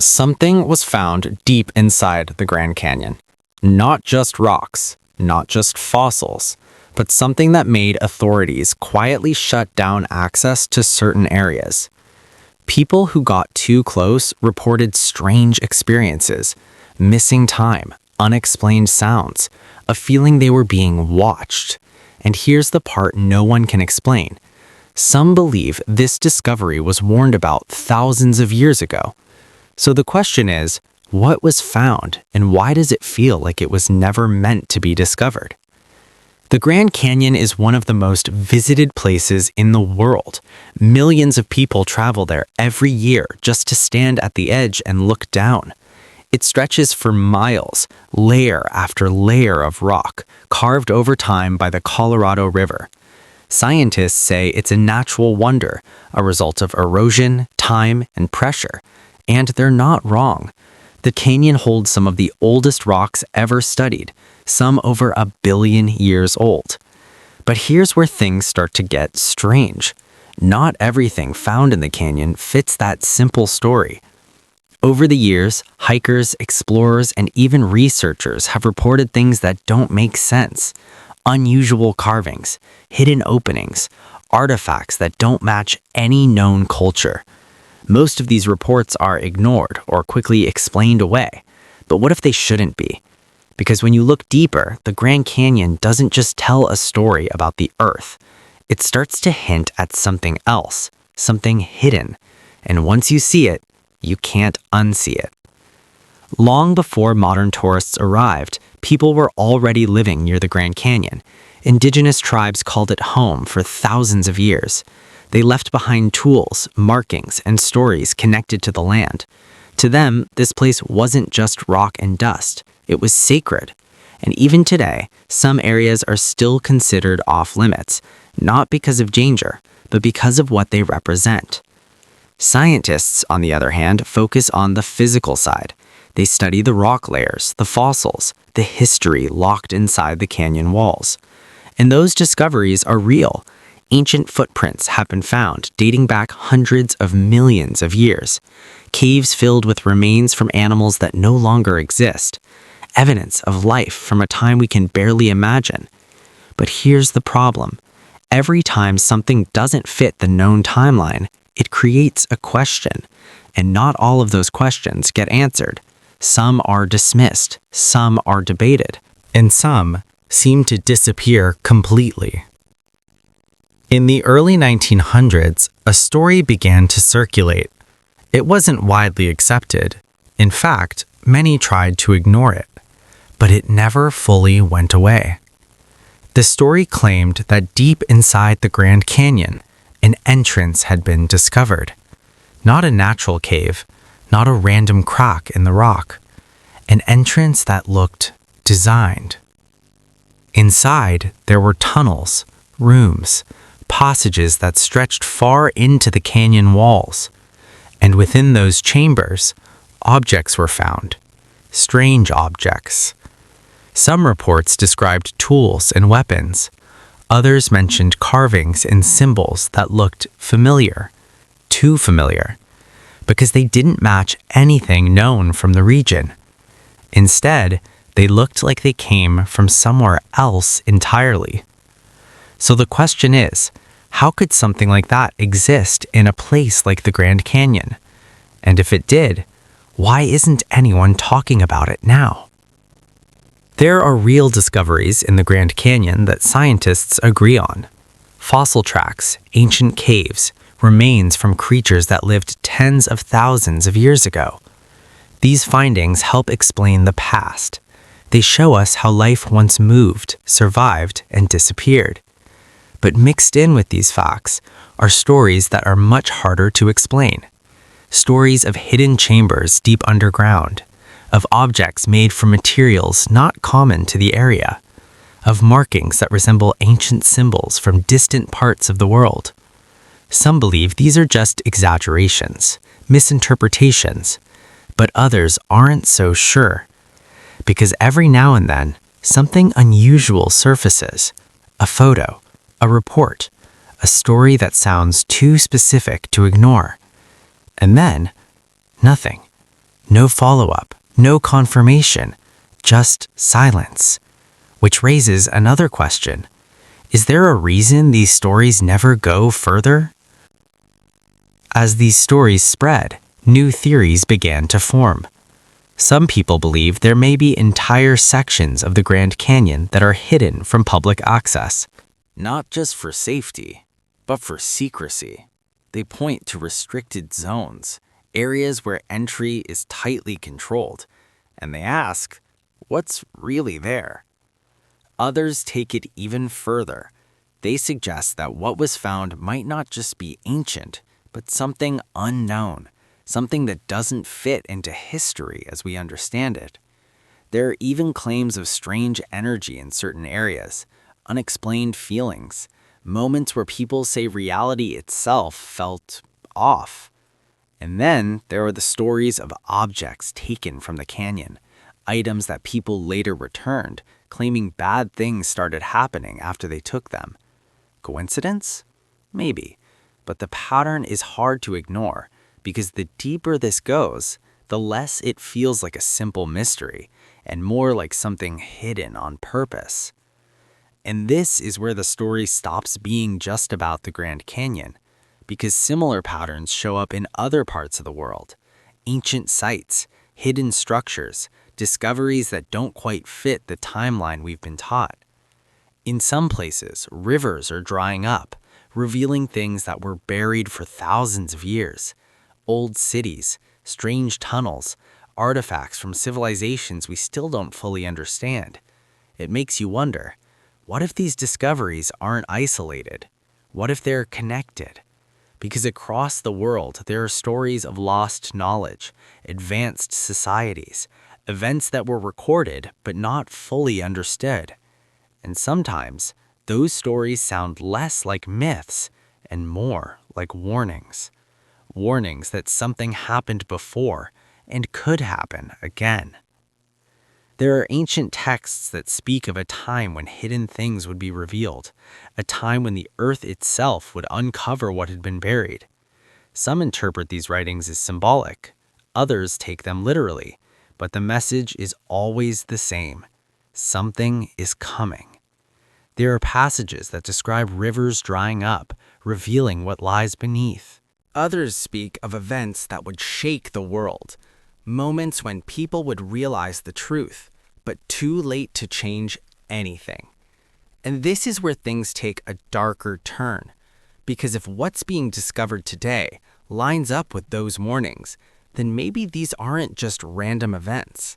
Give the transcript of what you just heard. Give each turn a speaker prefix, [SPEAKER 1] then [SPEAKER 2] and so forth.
[SPEAKER 1] Something was found deep inside the Grand Canyon. Not just rocks, not just fossils, but something that made authorities quietly shut down access to certain areas. People who got too close reported strange experiences, missing time, unexplained sounds, a feeling they were being watched. And here's the part no one can explain. Some believe this discovery was warned about thousands of years ago. So the question is, what was found and why does it feel like it was never meant to be discovered? The Grand Canyon is one of the most visited places in the world. Millions of people travel there every year just to stand at the edge and look down. It stretches for miles, layer after layer of rock, carved over time by the Colorado River. Scientists say it's a natural wonder, a result of erosion, time, and pressure. And they're not wrong. The canyon holds some of the oldest rocks ever studied, some over 1 billion years old. But here's where things start to get strange. Not everything found in the canyon fits that simple story. Over the years, hikers, explorers, and even researchers have reported things that don't make sense. Unusual carvings, hidden openings, artifacts that don't match any known culture. Most of these reports are ignored or quickly explained away. But what if they shouldn't be? Because when you look deeper, the Grand Canyon doesn't just tell a story about the Earth. It starts to hint at something else, something hidden. And once you see it, you can't unsee it. Long before modern tourists arrived, people were already living near the Grand Canyon. Indigenous tribes called it home for thousands of years. They left behind tools, markings, and stories connected to the land. To them, this place wasn't just rock and dust. It was sacred. And even today, some areas are still considered off-limits, not because of danger, but because of what they represent. Scientists, on the other hand, focus on the physical side. They study the rock layers, the fossils, the history locked inside the canyon walls. And those discoveries are real. Ancient footprints have been found dating back hundreds of millions of years. Caves filled with remains from animals that no longer exist. Evidence of life from a time we can barely imagine. But here's the problem. Every time something doesn't fit the known timeline, it creates a question. And not all of those questions get answered. Some are dismissed, some are debated, and some seem to disappear completely. In the early 1900s, a story began to circulate. It wasn't widely accepted. In fact, many tried to ignore it, but it never fully went away. The story claimed that deep inside the Grand Canyon, an entrance had been discovered. Not a natural cave, not a random crack in the rock. An entrance that looked designed. Inside, there were tunnels, rooms, passages that stretched far into the canyon walls. And within those chambers, objects were found. Strange objects. Some reports described tools and weapons. Others mentioned carvings and symbols that looked familiar. Too familiar. Because they didn't match anything known from the region. Instead, they looked like they came from somewhere else entirely. So the question is, how could something like that exist in a place like the Grand Canyon? And if it did, why isn't anyone talking about it now? There are real discoveries in the Grand Canyon that scientists agree on. Fossil tracks, ancient caves, remains from creatures that lived tens of thousands of years ago. These findings help explain the past. They show us how life once moved, survived, and disappeared. But mixed in with these facts are stories that are much harder to explain. Stories of hidden chambers deep underground, of objects made from materials not common to the area, of markings that resemble ancient symbols from distant parts of the world. Some believe these are just exaggerations, misinterpretations, but others aren't so sure. Because every now and then, something unusual surfaces. A photo, a report, a story that sounds too specific to ignore. And then, nothing. No follow-up, no confirmation, just silence. Which raises another question. Is there a reason these stories never go further? As these stories spread, new theories began to form. Some people believe there may be entire sections of the Grand Canyon that are hidden from public access. Not just for safety, but for secrecy. They point to restricted zones, areas where entry is tightly controlled, and they ask, what's really there? Others take it even further. They suggest that what was found might not just be ancient, but something unknown, something that doesn't fit into history as we understand it. There are even claims of strange energy in certain areas, unexplained feelings, moments where people say reality itself felt off. And then there are the stories of objects taken from the canyon, items that people later returned, claiming bad things started happening after they took them. Coincidence? Maybe. But the pattern is hard to ignore, because the deeper this goes, the less it feels like a simple mystery, and more like something hidden on purpose. And this is where the story stops being just about the Grand Canyon, because similar patterns show up in other parts of the world. Ancient sites, hidden structures, discoveries that don't quite fit the timeline we've been taught. In some places, rivers are drying up, revealing things that were buried for thousands of years. Old cities, strange tunnels, artifacts from civilizations we still don't fully understand. It makes you wonder, what if these discoveries aren't isolated? What if they're connected? Because across the world, there are stories of lost knowledge, advanced societies, events that were recorded but not fully understood. And sometimes, those stories sound less like myths and more like warnings. Warnings that something happened before and could happen again. There are ancient texts that speak of a time when hidden things would be revealed, a time when the earth itself would uncover what had been buried. Some interpret these writings as symbolic, others take them literally, but the message is always the same. Something is coming. There are passages that describe rivers drying up, revealing what lies beneath. Others speak of events that would shake the world, moments when people would realize the truth, but too late to change anything. And this is where things take a darker turn, because if what's being discovered today lines up with those warnings, then maybe these aren't just random events.